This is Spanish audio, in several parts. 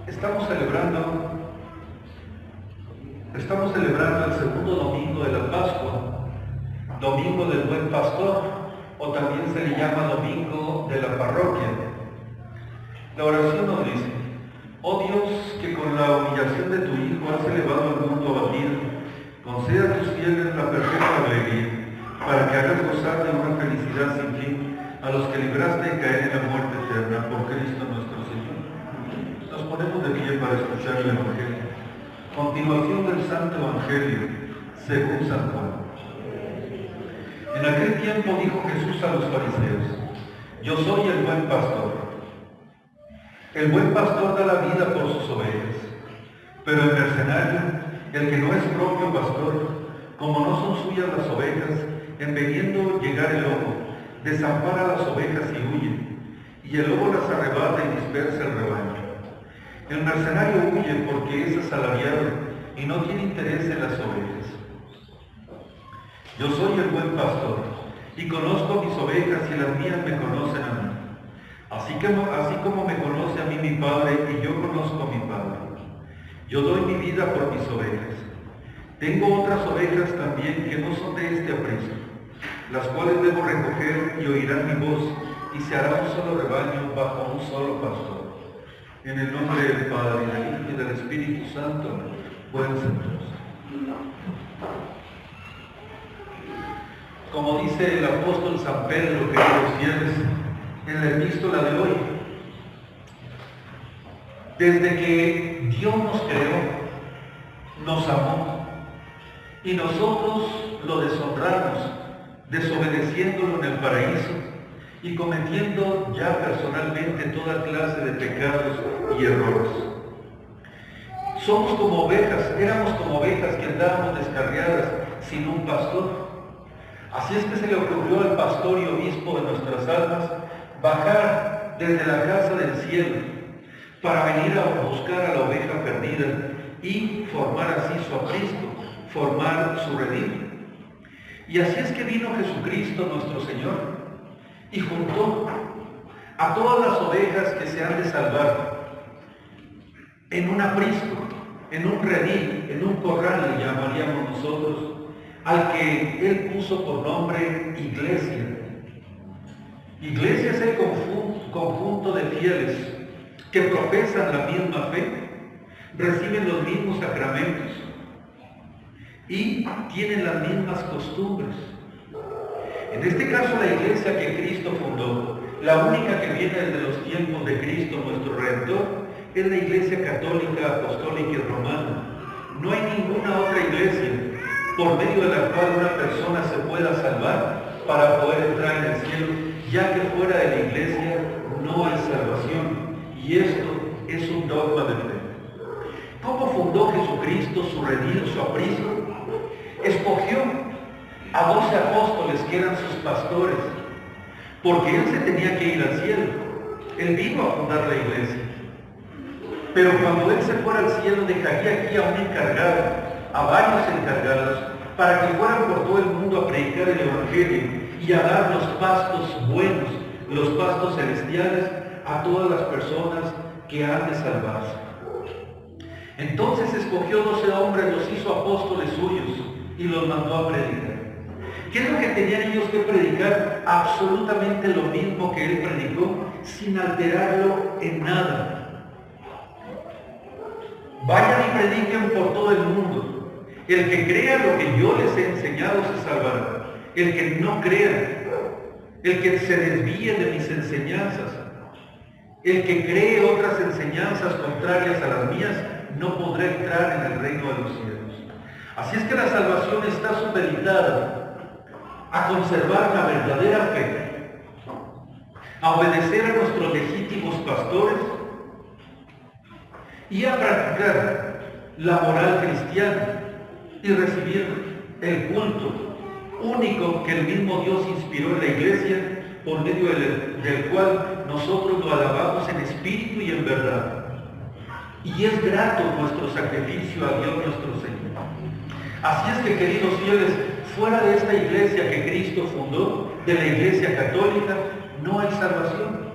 Estamos celebrando el segundo domingo de la Pascua, Domingo del Buen Pastor, o también se le llama Domingo de la Parroquia. La oración nos dice: oh Dios, que con la humillación de tu Hijo has elevado al mundo abatido, conceda a tus fieles la perfecta alegría, para que hagas gozar de una felicidad sin fin a los que libraste de caer en la muerte eterna por Cristo nuestro Señor. Nos ponemos de pie para escuchar el Evangelio. Continuación del Santo Evangelio según San Juan. En aquel tiempo dijo Jesús a los fariseos: yo soy el buen pastor. El buen pastor da la vida por sus ovejas, pero el mercenario, el que no es propio pastor, como no son suyas las ovejas, en veniendo llegar el lobo, desampara las ovejas y huye, y el lobo las arrebata y dispersa el rebaño. El mercenario huye porque es asalariado y no tiene interés en las ovejas. Yo soy el buen pastor, y conozco mis ovejas y las mías me conocen a mí. Así como me conoce a mí mi Padre y yo conozco a mi Padre. Yo doy mi vida por mis ovejas. Tengo otras ovejas también que no son de este aprisco, las cuales debo recoger y oirán mi voz, y se hará un solo rebaño bajo un solo pastor. En el nombre del Padre, del Hijo y del Espíritu Santo, buenos todos. Como dice el apóstol San Pedro, queridos fieles, en la epístola de hoy, desde que Dios nos creó, nos amó, y nosotros lo deshonramos, desobedeciéndolo en el paraíso y cometiendo ya personalmente toda clase de pecados y errores. Somos como ovejas, éramos como ovejas que andábamos descarriadas sin un pastor. Así es que se le ocurrió al pastor y obispo de nuestras almas bajar desde la casa del cielo para venir a buscar a la oveja perdida y formar así su aprisco, formar su redil. Y así es que vino Jesucristo nuestro Señor y juntó a todas las ovejas que se han de salvar en un aprisco, en un redil, en un corral le llamaríamos nosotros, al que Él puso por nombre Iglesia. Iglesia es el conjunto de fieles que profesan la misma fe, reciben los mismos sacramentos y tienen las mismas costumbres. En este caso, la iglesia que Cristo fundó, la única que viene desde los tiempos de Cristo, nuestro Redentor, es la Iglesia Católica, Apostólica y Romana. No hay ninguna otra iglesia por medio de la cual una persona se pueda salvar para poder entrar en el cielo, ya que fuera de la iglesia no hay salvación. Y esto es un dogma de fe. ¿Cómo fundó Jesucristo su redil, su aprisco? Escogió a 12 apóstoles que eran sus pastores, porque Él se tenía que ir al cielo. Él vino a fundar la iglesia. Pero cuando Él se fuera al cielo, dejaría aquí a un encargado, a varios encargados, para que fueran por todo el mundo a predicar el Evangelio y a dar los pastos buenos, los pastos celestiales, a todas las personas que han de salvarse. Entonces escogió 12 hombres, los hizo apóstoles suyos y los mandó a predicar. ¿Qué es lo que tenían ellos que predicar? Absolutamente lo mismo que Él predicó, sin alterarlo en nada. Vayan y prediquen por todo el mundo. El que crea lo que yo les he enseñado se salvará. El que no crea, el que se desvíe de mis enseñanzas, el que cree otras enseñanzas contrarias a las mías, no podrá entrar en el reino de los cielos. Así es que la salvación está supeditada a conservar la verdadera fe, a obedecer a nuestros legítimos pastores y a practicar la moral cristiana y recibir el culto único que el mismo Dios inspiró en la iglesia, por medio del cual nosotros lo alabamos en espíritu y en verdad. Y es grato nuestro sacrificio a Dios nuestro Señor. Así es que, queridos fieles, fuera de esta iglesia que Cristo fundó, de la iglesia católica, no hay salvación.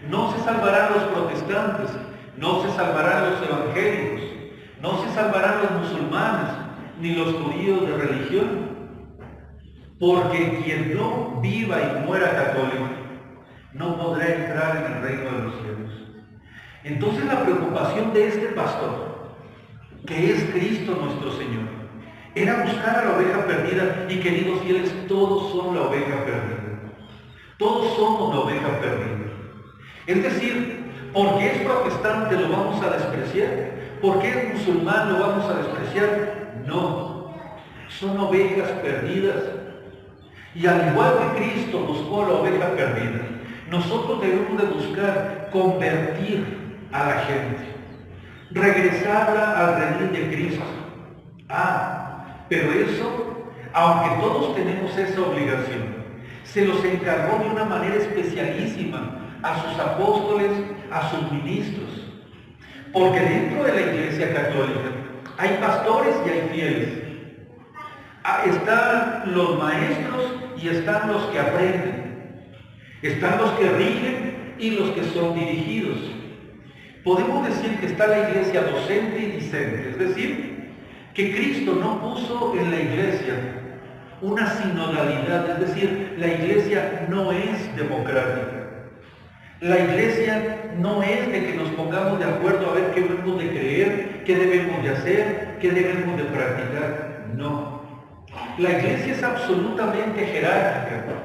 No se salvarán los protestantes, No se salvarán los evangélicos, no se salvarán los musulmanes, ni los judíos de religión. Porque quien no viva y muera católico, no podrá entrar en el reino de los cielos. Entonces la preocupación de este pastor, que es Cristo nuestro Señor, era buscar a la oveja perdida. Y queridos fieles, todos son la oveja perdida. Todos somos la oveja perdida. Es decir, porque es protestante lo vamos a despreciar, porque es musulmán lo vamos a despreciar. No, son ovejas perdidas. Y al igual que Cristo buscó a la oveja perdida, nosotros debemos de buscar convertir a la gente, regresarla al redil de Cristo. Pero eso, aunque todos tenemos esa obligación, se los encargó de una manera especialísima a sus apóstoles, a sus ministros. Porque dentro de la Iglesia Católica hay pastores y hay fieles. Están los maestros y están los que aprenden. Están los que rigen y los que son dirigidos. Podemos decir que está la iglesia docente y discente, es decir, que Cristo no puso en la iglesia una sinodalidad, es decir, la iglesia no es democrática. La iglesia no es de que nos pongamos de acuerdo a ver qué debemos de creer, qué debemos de hacer, qué debemos de practicar. No. La iglesia es absolutamente jerárquica.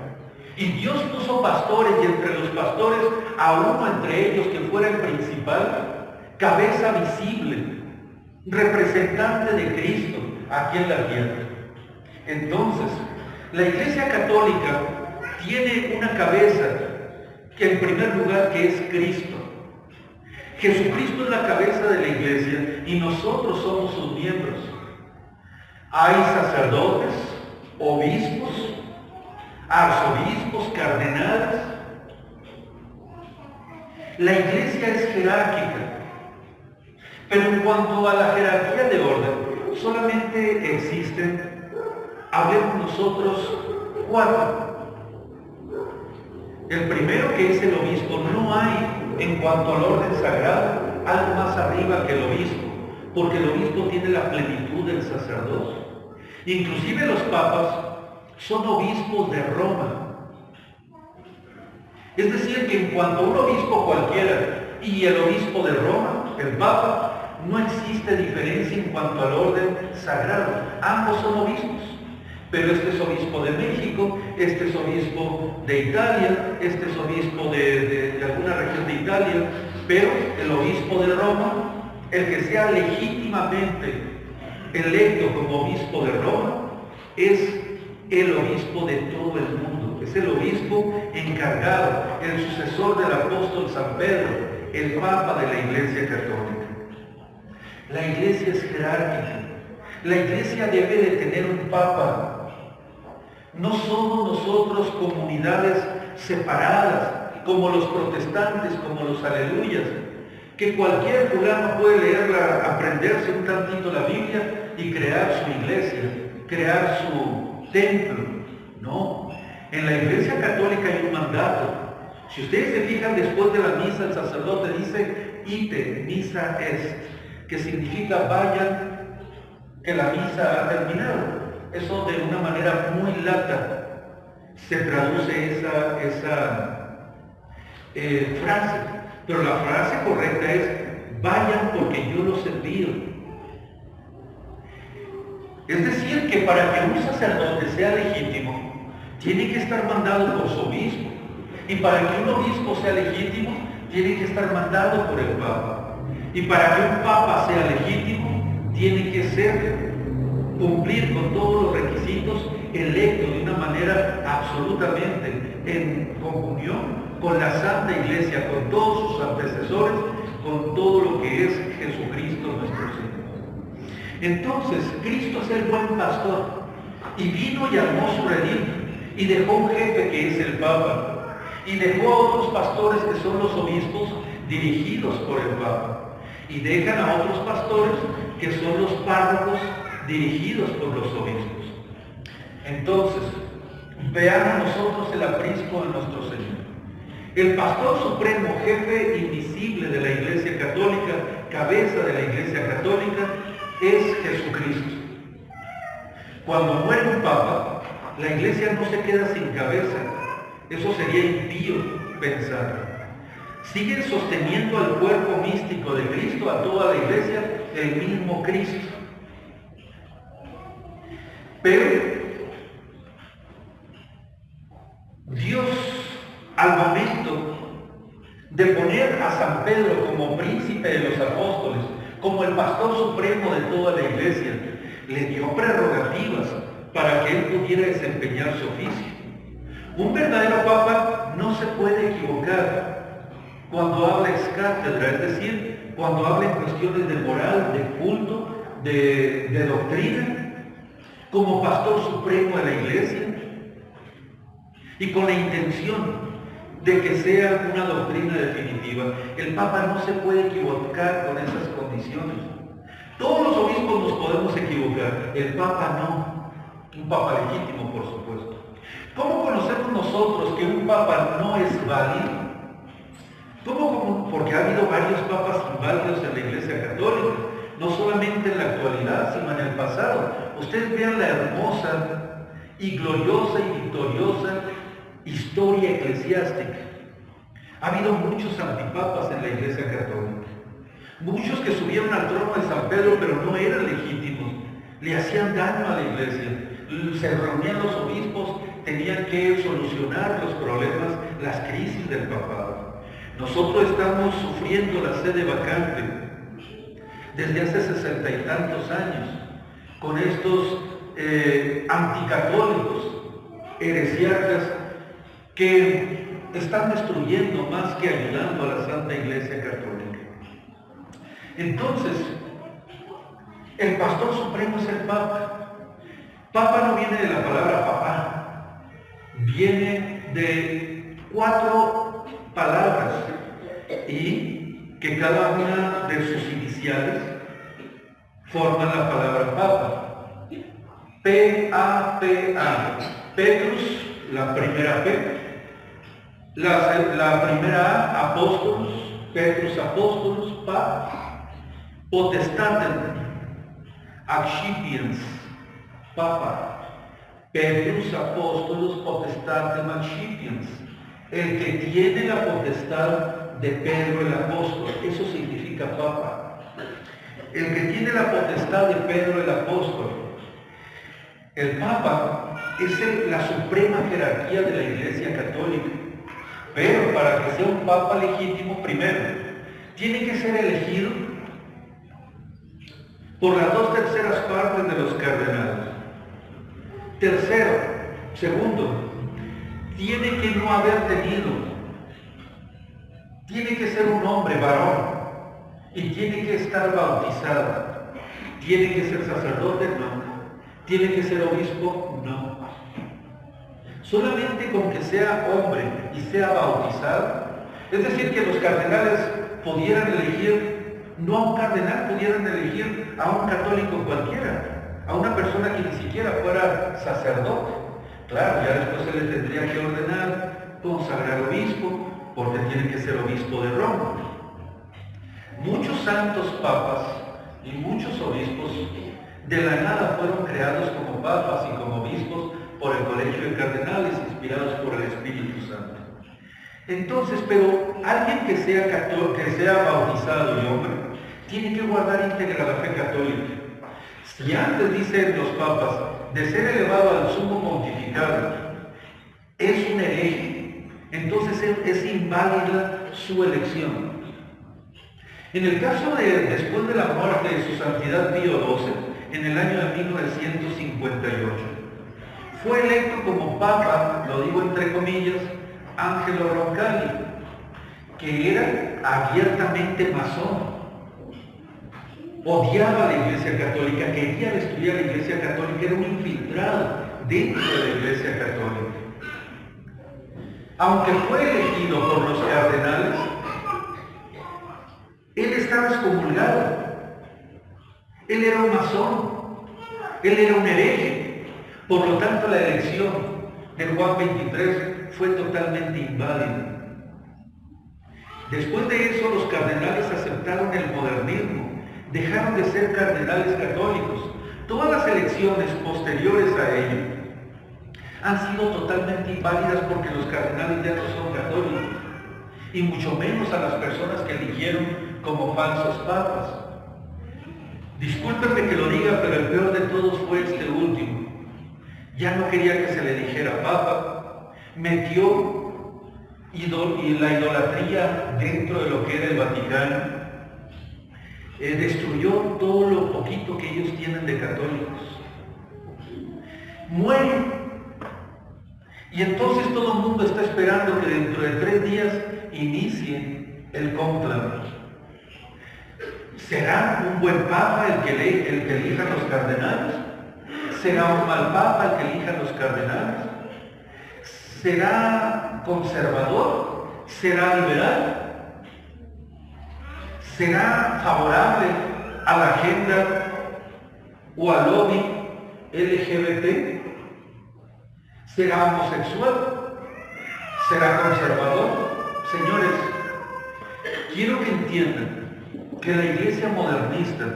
Y Dios puso pastores, y entre los pastores a uno entre ellos que fuera el principal, cabeza visible, representante de Cristo aquí en la tierra. Entonces, la Iglesia Católica tiene una cabeza que en primer lugar que es Cristo. Jesucristo es la cabeza de la Iglesia y nosotros somos sus miembros. Hay sacerdotes, obispos, arzobispos, cardenales. La Iglesia es jerárquica, pero en cuanto a la jerarquía de orden, solamente existen, hablemos nosotros, 4. El primero, que es el obispo. No hay, en cuanto al orden sagrado, algo más arriba que el obispo, porque el obispo tiene la plenitud del sacerdocio. Inclusive los papas son obispos de Roma. Es decir, que en cuanto a un obispo cualquiera y el obispo de Roma, el papa, no existe diferencia en cuanto al orden sagrado. Ambos son obispos. Pero este es obispo de México, este es obispo de Italia, este es obispo de alguna región de Italia, pero el obispo de Roma, el que sea legítimamente electo como obispo de Roma, es el obispo de todo el mundo, es el obispo encargado, el sucesor del apóstol San Pedro, el papa de la Iglesia Católica. La Iglesia es jerárquica, la Iglesia debe de tener un papa. No somos nosotros comunidades separadas, como los protestantes, como los aleluyas, que cualquier fulano puede leerla, aprenderse un tantito la Biblia y crear su iglesia, crear su templo. No, en la Iglesia Católica hay un mandato. Si ustedes se fijan, después de la misa el sacerdote dice, ite, misa est, que significa vayan, que la misa ha terminado. Eso de una manera muy lata se traduce esa frase, pero la frase correcta es, vayan porque yo los envío. Es decir, que para que un sacerdote sea legítimo, tiene que estar mandado por su obispo. Y para que un obispo sea legítimo, tiene que estar mandado por el Papa. Y para que un Papa sea legítimo, tiene que cumplir con todos los requisitos, electo de una manera absolutamente en comunión con la Santa Iglesia, con todos sus antecesores, con todo lo que es Jesucristo nuestro Señor. Entonces, Cristo es el buen pastor, y vino y armó su redil, y dejó un jefe que es el Papa, y dejó a otros pastores que son los obispos dirigidos por el Papa, y dejan a otros pastores que son los párrocos dirigidos por los obispos. Entonces, veamos nosotros el aprisco de nuestro Señor. El pastor supremo, jefe invisible de la Iglesia Católica, cabeza de la Iglesia Católica es Jesucristo. Cuando muere un papa, la Iglesia no se queda sin cabeza. Eso sería impío pensar. Sigue sosteniendo al cuerpo místico de Cristo, a toda la Iglesia, el mismo Cristo. Pero Dios, al momento de poner a San Pedro como príncipe de los apóstoles, como el pastor supremo de toda la Iglesia, le dio prerrogativas para que él pudiera desempeñar su oficio. Un verdadero papa no se puede equivocar cuando habla ex cátedra, es decir, cuando habla en cuestiones de moral, de culto, de doctrina, como pastor supremo de la Iglesia, y con la intención de que sea una doctrina definitiva. El Papa no se puede equivocar con esas condiciones. Todos los obispos nos podemos equivocar, el Papa no. Un Papa legítimo, por supuesto. ¿Cómo conocemos nosotros que un Papa no es válido? Porque ha habido varios papas inválidos en la Iglesia Católica, no solamente en la actualidad, sino en el pasado. Ustedes vean la hermosa y gloriosa y victoriosa historia eclesiástica. Ha habido muchos antipapas en la Iglesia Católica. Muchos que subieron al trono de San Pedro, pero no eran legítimos. Le hacían daño a la Iglesia. Se reunían los obispos, tenían que solucionar los problemas, las crisis del papado. Nosotros estamos sufriendo la sede vacante desde hace 60 y tantos años, con estos anticatólicos, heresiarcas, que están destruyendo más que ayudando a la Santa Iglesia Católica. Entonces, el pastor supremo es el Papa. Papa no viene de la palabra papá, viene de 4 palabras y que cada una de sus iniciales forman la palabra Papa. P-A-P-A. Petrus, la primera P. La primera A, apóstolos. Petrus apóstolos, Pa. Potestatem, accipiens, Papa. Petrus apóstolos, potestatem accipiens. El que tiene la potestad de Pedro el apóstol, eso significa Papa. El que tiene la potestad de Pedro el apóstol. El Papa es la suprema jerarquía de la Iglesia Católica. Pero para que sea un Papa legítimo, primero, tiene que ser elegido por las 2/3 partes de los cardenales. Segundo, tiene que no haber tiene que ser un hombre varón y tiene que estar bautizado. Tiene que ser sacerdote, no. Tiene que ser obispo, no. Solamente con que sea hombre y sea bautizado, es decir, que los cardenales pudieran elegir, no a un cardenal, pudieran elegir a un católico cualquiera, a una persona que ni siquiera fuera sacerdote. Claro, ya después se le tendría que ordenar, consagrar obispo, porque tiene que ser obispo de Roma. Muchos santos papas y muchos obispos de la nada fueron creados como papas y como obispos por el colegio de cardenales, inspirados por el Espíritu Santo. Entonces, pero alguien que sea católico, que sea bautizado y hombre, tiene que guardar íntegra la fe católica. Si antes, dicen los papas, de ser elevado al sumo pontificado, es un hereje, entonces es inválida su elección. En el caso de después de la muerte de su santidad Pío XII, en el año de 1958, fue electo como papa, lo digo entre comillas, Angelo Roncalli, que era abiertamente masón. Odiaba a la Iglesia Católica, quería destruir a la Iglesia Católica, era un infiltrado dentro de la Iglesia Católica. Aunque fue elegido por los cardenales, él estaba excomulgado. Él era un masón, él era un hereje. Por lo tanto, la elección de Juan XXIII fue totalmente inválida. Después de eso, los cardenales aceptaron el modernismo dejaron de ser cardenales católicos. Todas las elecciones posteriores a ello han sido totalmente inválidas porque los cardenales ya no son católicos, y mucho menos a las personas que eligieron como falsos papas. Discúlpenme que lo diga, pero el peor de todos fue este último. Ya no quería que se le dijera papa, metió la idolatría dentro de lo que era el Vaticano, destruyó todo lo poquito que ellos tienen de católicos. Mueren. Y entonces todo el mundo está esperando que dentro de 3 días inicie el cónclave. ¿Será un buen papa el que elijan los cardenales? ¿Será un mal papa el que elijan los cardenales? ¿Será conservador? ¿Será liberal? ¿Será favorable a la agenda o al lobby LGBT? ¿Será homosexual? ¿Será conservador? Señores, quiero que entiendan que la iglesia modernista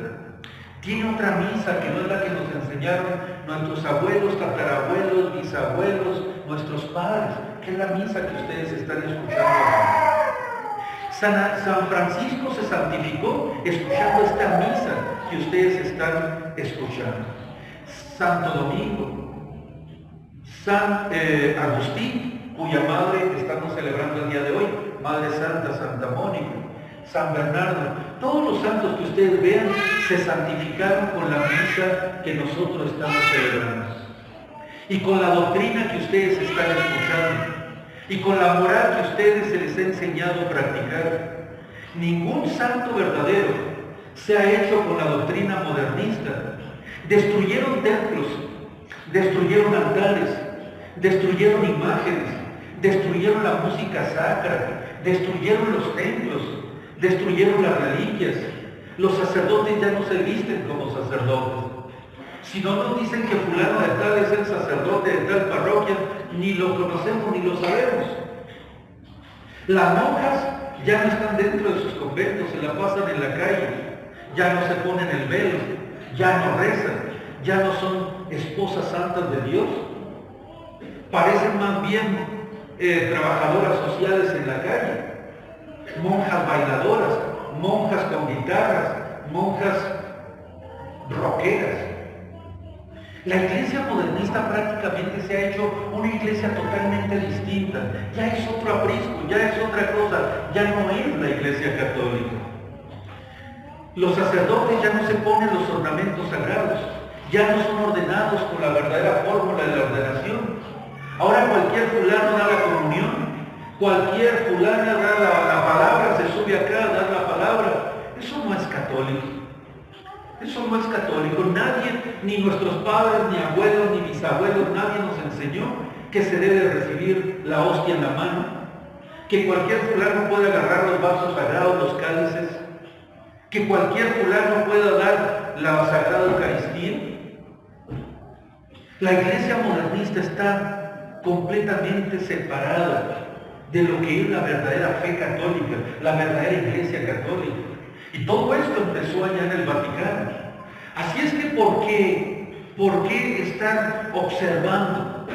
tiene otra misa que no es la que nos enseñaron nuestros abuelos, tatarabuelos, bisabuelos, nuestros padres, que es la misa que ustedes están escuchando. San Francisco se santificó escuchando esta misa que ustedes están escuchando. Santo Domingo, San Agustín, cuya madre estamos celebrando el día de hoy, Madre Santa, Santa Mónica, San Bernardo, todos los santos que ustedes vean se santificaron con la misa que nosotros estamos celebrando, y con la doctrina que ustedes están escuchando, y con la moral que a ustedes se les ha enseñado a practicar. Ningún santo verdadero se ha hecho con la doctrina modernista. Destruyeron templos, destruyeron altares, destruyeron imágenes, destruyeron la música sacra, destruyeron los templos, destruyeron las reliquias. Los sacerdotes ya no se visten como sacerdotes. Si no nos dicen que fulano de tal es el sacerdote de tal parroquia, ni lo conocemos ni lo sabemos. Las monjas ya no están dentro de sus conventos, se la pasan en la calle, ya no se ponen el velo, ya no rezan, ya no son esposas santas de Dios. Parecen más bien trabajadoras sociales en la calle, monjas bailadoras, monjas con guitarras, monjas rockeras. La iglesia modernista prácticamente se ha hecho una iglesia totalmente distinta. Ya es otro aprisco, ya es otra cosa, ya no es la iglesia católica. Los sacerdotes ya no se ponen los ornamentos sagrados, ya no son ordenados con la verdadera fórmula de la ordenación. Ahora cualquier fulano da la comunión, cualquier fulana da la palabra, se sube acá a dar la palabra. Eso no es católico. Eso no es católico. Nadie, ni nuestros padres, ni abuelos, ni bisabuelos, nadie nos enseñó que se debe recibir la hostia en la mano, que cualquier fulano puede agarrar los vasos sagrados, los cálices, que cualquier fulano pueda dar la sagrada Eucaristía. La iglesia modernista está completamente separada de lo que es la verdadera fe católica, la verdadera iglesia católica. Y todo esto empezó allá en el Vaticano. Así es que, ¿por qué están observando?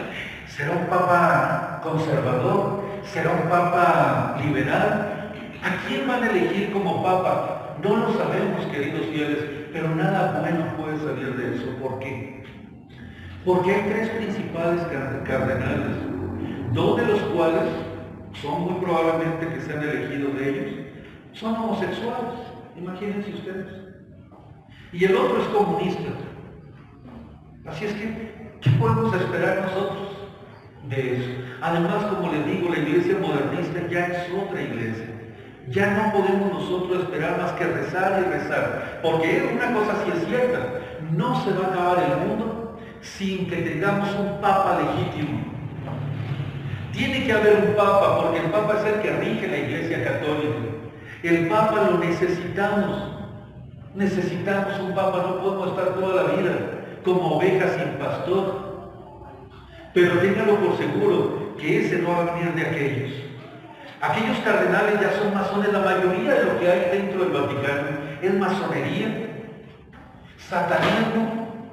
¿Será un papa conservador? ¿Será un papa liberal? ¿A quién van a elegir como papa? No lo sabemos, queridos fieles, pero nada bueno puede salir de eso. ¿Por qué? Porque hay 3 principales cardenales, 2 de los cuales son muy probablemente que sean elegidos de ellos, son homosexuales. Imagínense ustedes. Y el otro es comunista. Así es que, ¿qué podemos esperar nosotros de eso? Además, como les digo, la iglesia modernista ya es otra iglesia. Ya no podemos nosotros esperar más que rezar y rezar. Porque una cosa sí es cierta, no se va a acabar el mundo sin que tengamos un papa legítimo. Tiene que haber un papa, porque el papa es el que rige la iglesia católica. El papa lo necesitamos. Necesitamos un papa, no podemos estar toda la vida como ovejas sin pastor. Pero téngalo por seguro que ese no va a venir de aquellos. Aquellos cardenales ya son masones, la mayoría de lo que hay dentro del Vaticano es masonería. satanismo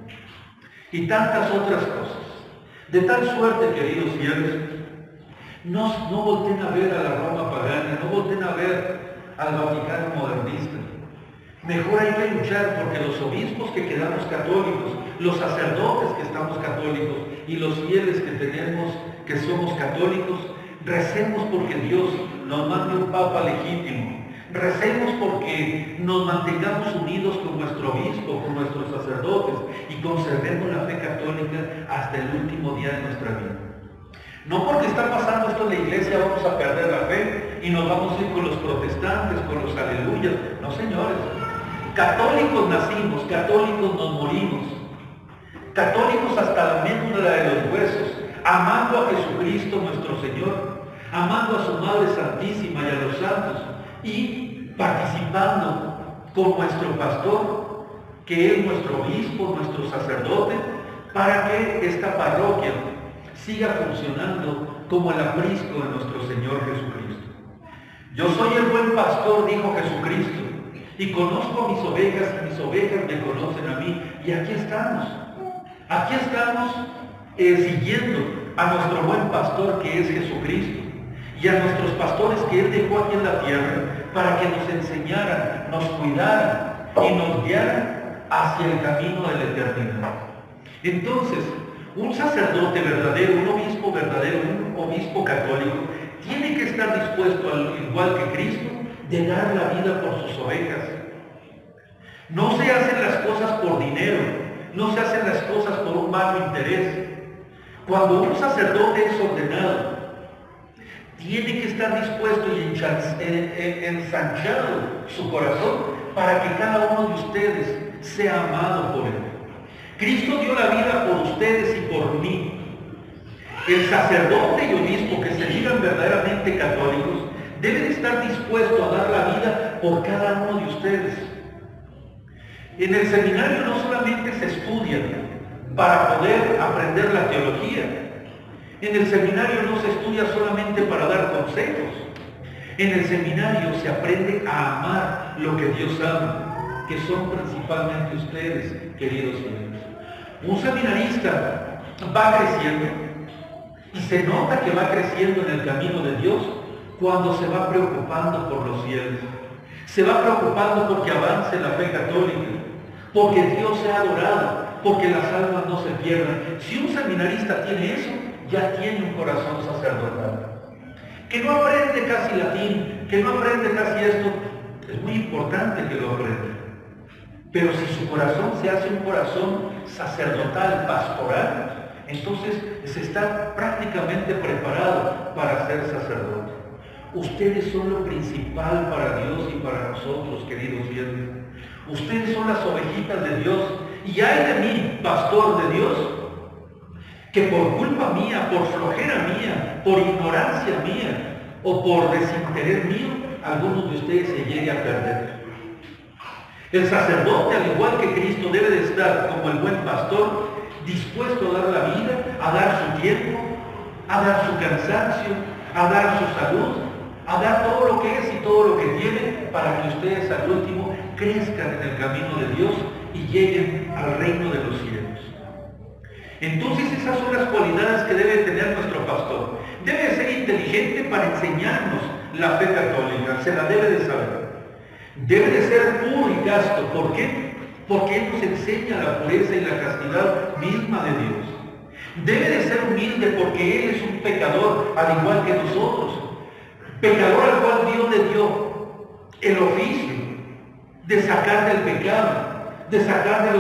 y tantas otras cosas. De tal suerte, queridos fieles, no volteen a ver a la Roma pagana, no volteen a ver al Vaticano modernista. Mejor hay que luchar porque los obispos que quedamos católicos, los sacerdotes que estamos católicos y los fieles que tenemos, que somos católicos, recemos porque Dios nos mande un Papa legítimo. Recemos porque nos mantengamos unidos con nuestro obispo, con nuestros sacerdotes y conservemos la fe católica hasta el último día de nuestra vida. No porque está pasando esto en la iglesia vamos a perder la fe y nos vamos a ir con los protestantes, con los aleluyas. No, señores. Católicos nacimos, católicos nos morimos. Católicos hasta la médula de los huesos, amando a Jesucristo nuestro Señor, amando a su Madre Santísima y a los santos, y participando con nuestro pastor, que es nuestro obispo, nuestro sacerdote, para que esta parroquia siga funcionando como el aprisco de nuestro Señor Jesucristo. Yo soy el buen pastor, dijo Jesucristo, y conozco a mis ovejas y mis ovejas me conocen a mí. Y aquí estamos siguiendo a nuestro buen pastor que es Jesucristo y a nuestros pastores que Él dejó aquí en la tierra para que nos enseñaran, nos cuidaran y nos guiaran hacia el camino de la eternidad. Entonces, un sacerdote verdadero, un obispo verdadero, un obispo católico, tiene que estar dispuesto, al igual que Cristo, de dar la vida por sus ovejas. No se hacen las cosas por dinero, no se hacen las cosas por un malo interés. Cuando un sacerdote es ordenado, tiene que estar dispuesto y ensanchado su corazón para que cada uno de ustedes sea amado por Él. Cristo dio la vida por ustedes y por mí. El sacerdote y obispo que se digan verdaderamente católicos deben estar dispuestos a dar la vida por cada uno de ustedes. En el seminario no solamente se estudia para poder aprender la teología. En el seminario no se estudia solamente para dar consejos. En el seminario se aprende a amar lo que Dios ama, que son principalmente ustedes, queridos fieles. Un seminarista va creciendo y se nota que va creciendo en el camino de Dios cuando se va preocupando por los fieles. Se va preocupando porque avance la fe católica, porque Dios sea adorado, porque las almas no se pierdan. Si un seminarista tiene eso, ya tiene un corazón sacerdotal. Que no aprende casi latín, que no aprende casi esto, es muy importante que lo aprenda. Pero si su corazón se hace un corazón sacerdotal, pastoral, entonces se está prácticamente preparado para ser sacerdote. Ustedes son lo principal para Dios y para nosotros, queridos fieles. Ustedes son las ovejitas de Dios. Y ay de mí, pastor de Dios, que por culpa mía, por flojera mía, por ignorancia mía o por desinterés mío, algunos de ustedes se llegue a perder. El sacerdote, al igual que Cristo, debe de estar como el buen pastor, dispuesto a dar la vida, a dar su tiempo, a dar su cansancio, a dar su salud, a dar todo lo que es y todo lo que tiene para que ustedes al último crezcan en el camino de Dios y lleguen al reino de los cielos. Entonces esas son las cualidades que debe tener nuestro pastor. Debe ser inteligente para enseñarnos la fe católica, se la debe de saber. Debe de ser puro y casto. ¿Por qué? Porque Él nos enseña la pureza y la castidad misma de Dios. Debe de ser humilde porque Él es un pecador al igual que nosotros. Pecador al cual Dios le dio el oficio de sacar del pecado, de sacar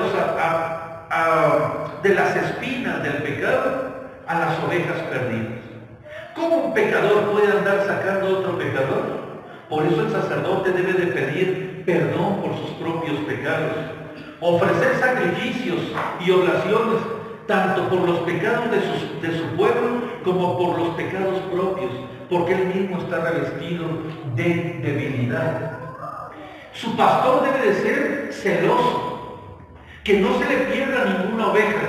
de las espinas del pecado a las ovejas perdidas. ¿Cómo un pecador puede andar sacando a otro pecador? Por eso el sacerdote debe de pedir perdón por sus propios pecados, ofrecer sacrificios y oblaciones tanto por los pecados de su pueblo como por los pecados propios, porque él mismo está revestido de debilidad. Su pastor debe de ser celoso, que no se le pierda ninguna oveja,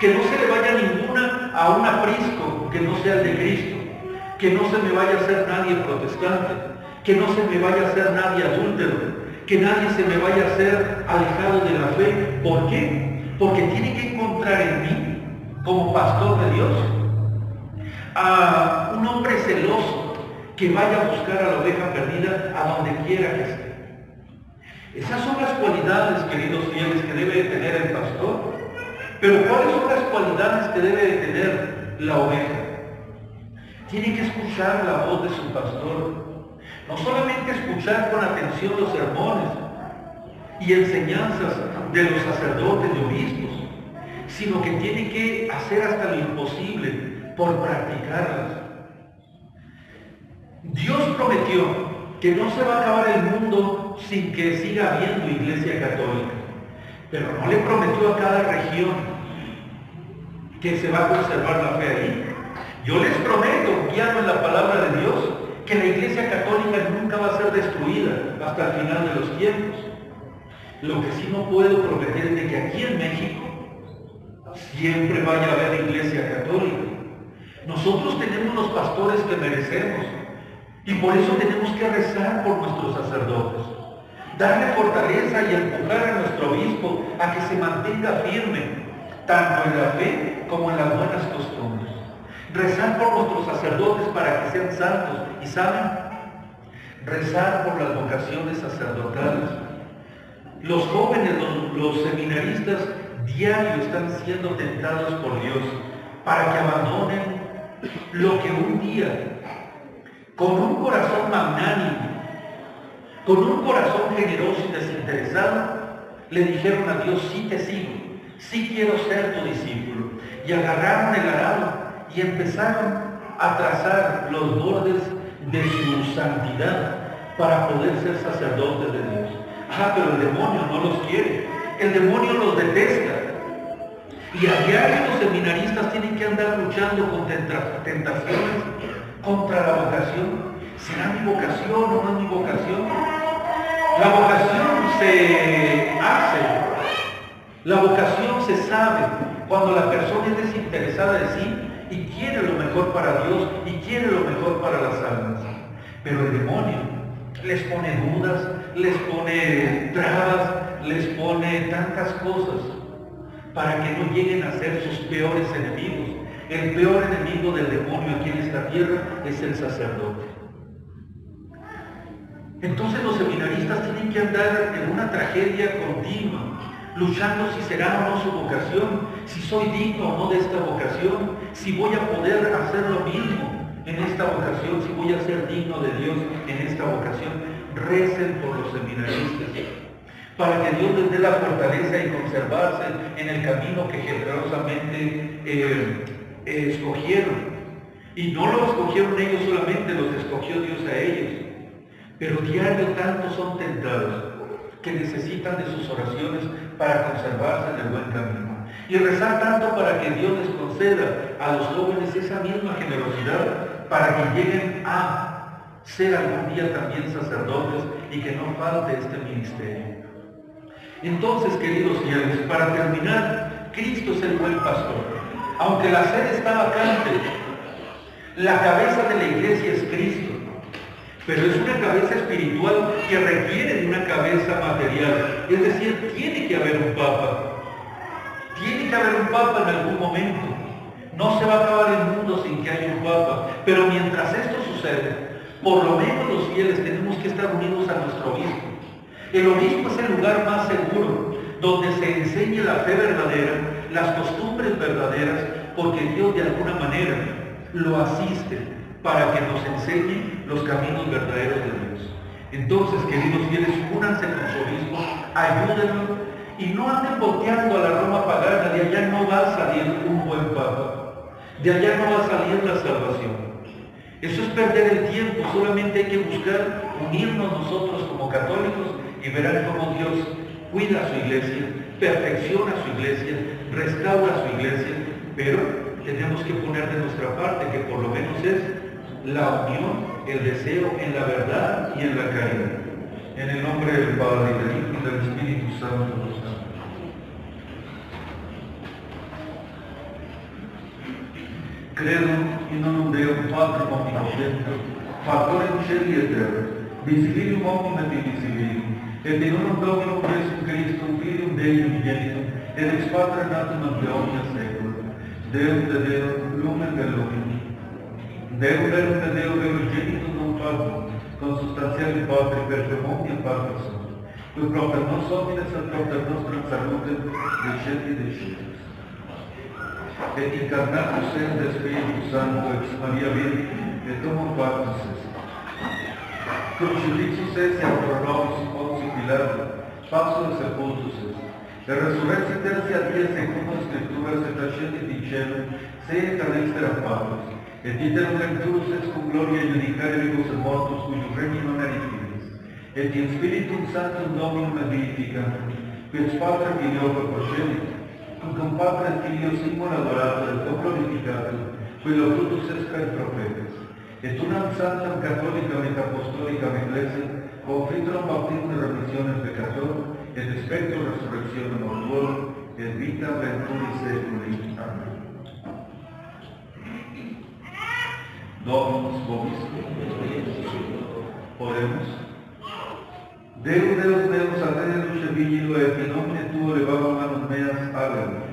que no se le vaya ninguna a un aprisco que no sea el de Cristo, que no se me vaya a hacer nadie protestante, que no se me vaya a hacer nadie adúltero, que nadie se me vaya a hacer alejado de la fe. ¿Por qué? Porque tiene que encontrar en mí, como pastor de Dios, a un hombre celoso que vaya a buscar a la oveja perdida a donde quiera que esté. Esas son las cualidades, queridos fieles, que debe de tener el pastor. Pero ¿cuáles son las cualidades que debe de tener la oveja? Tiene que escuchar la voz de su pastor. No solamente escuchar con atención los sermones y enseñanzas de los sacerdotes y obispos, sino que tiene que hacer hasta lo imposible por practicarlas. Dios prometió que no se va a acabar el mundo sin que siga habiendo iglesia católica, pero no le prometió a cada región que se va a conservar la fe ahí. Yo les prometo, guiado en la palabra de Dios, que la iglesia católica nunca va a ser destruida hasta el final de los tiempos. Lo que sí no puedo prometer es de que aquí en México siempre vaya a haber iglesia católica. Nosotros tenemos los pastores que merecemos y por eso tenemos que rezar por nuestros sacerdotes, darle fortaleza y empujar a nuestro obispo a que se mantenga firme, tanto en la fe como en las buenas costumbres. Rezar por nuestros sacerdotes para que sean santos. ¿Y saben? Rezar por las vocaciones sacerdotales. Los jóvenes, los seminaristas, diario están siendo tentados por Dios para que abandonen lo que un día, con un corazón magnánimo, con un corazón generoso y desinteresado, le dijeron a Dios: sí te sigo, sí quiero ser tu discípulo. Y agarraron el arado y empezaron a trazar los bordes de su santidad para poder ser sacerdotes de Dios. Pero el demonio no los quiere, el demonio los detesta. Y a diario los seminaristas tienen que andar luchando con tentaciones contra la vocación. ¿Será mi vocación o no es mi vocación? La vocación se hace, la vocación se sabe cuando la persona es desinteresada de sí y quiere lo mejor para Dios y quiere lo mejor para las almas. Pero el demonio les pone dudas, les pone trabas, les pone tantas cosas para que no lleguen a ser sus peores enemigos. El peor enemigo del demonio aquí en esta tierra es el sacerdote. Entonces los seminaristas tienen que andar en una tragedia continua, luchando si será o no su vocación, si soy digno o no de esta vocación, si voy a poder hacer lo mismo en esta vocación, si voy a ser digno de Dios en esta vocación. Recen por los seminaristas, para que Dios les dé la fortaleza y conservarse en el camino que generosamente escogieron. Y no lo escogieron ellos solamente, los escogió Dios a ellos. Pero diario tantos son tentados que necesitan de sus oraciones para conservarse en el buen camino. Y rezar tanto para que Dios les conceda a los jóvenes esa misma generosidad para que lleguen a ser algún día también sacerdotes y que no falte este ministerio. Entonces, queridos fieles, para terminar, Cristo es el buen pastor. Aunque la sede está vacante, la cabeza de la iglesia es Cristo. Pero es una cabeza espiritual que requiere de una cabeza material. Es decir, tiene que haber un papa. Tiene que haber un papa en algún momento. No se va a acabar el mundo sin que haya un papa. Pero mientras esto sucede, por lo menos los fieles tenemos que estar unidos a nuestro obispo. El obispo es el lugar más seguro, donde se enseña la fe verdadera, las costumbres verdaderas, porque Dios de alguna manera lo asiste para que nos enseñe los caminos verdaderos de Dios. Entonces, queridos fieles, únanse con su obispo, ayúdenlo y no anden volteando a la Roma pagana. De allá no va a salir un buen papa, de allá no va a salir la salvación. Eso es perder el tiempo. Solamente hay que buscar unirnos nosotros como católicos y verán cómo Dios cuida a su iglesia, perfecciona a su iglesia, restaura a su iglesia, pero tenemos que poner de nuestra parte, que por lo menos es la unión, el deseo en la verdad y en la caridad. En el nombre del Padre, y del Hijo y del Espíritu Santo. Credo in un Deum Patrem omnipotentem, Factorem Caeli et Terrae, visibilium omnium et invisibilium, et in unum Dominum Jesum Christum, Filium Dei Unigenitum, et ex Patre natum ante omnia saecula, Deum de Deum, lumen de lumen, Deum verum de Deo verum genitum non factum, consubstantialem Patri per omnia parte sunt, qui propter nos homines et propter nostrum salutem deceti decedis. Et incarnatus est de Spiritus Sancto ex Maria Virgine, et homo pactus est. Crucifixus est et pro nobis Pontius Pilato, paxo et sepultus est. Et resurrexit tertia die secundum Scripturas et ascendit in caelum, se et ad extra Patris, et iterum venturus est cum gloria iudicare vivos et mortus, cuius regni non erit, et in Spiritum Sanctum Dominum et vivificantum, qui ex Patre Filioque procedit, cum Patre et Filio simul adorator et glorificator, qui locutus est per profetas, et unam sanctam catholicam et apostolicam ecclesiam, confiterum baptismum et remissionem peccatorum, et spectrum resurrectionem mortuorum, et vita venturi saeculi. Amen. Dominus vobiscum. Oremus. Deus, Deus, Deus, atene luce vigilo, et in nomine tuo levava manus meas, Alleluia.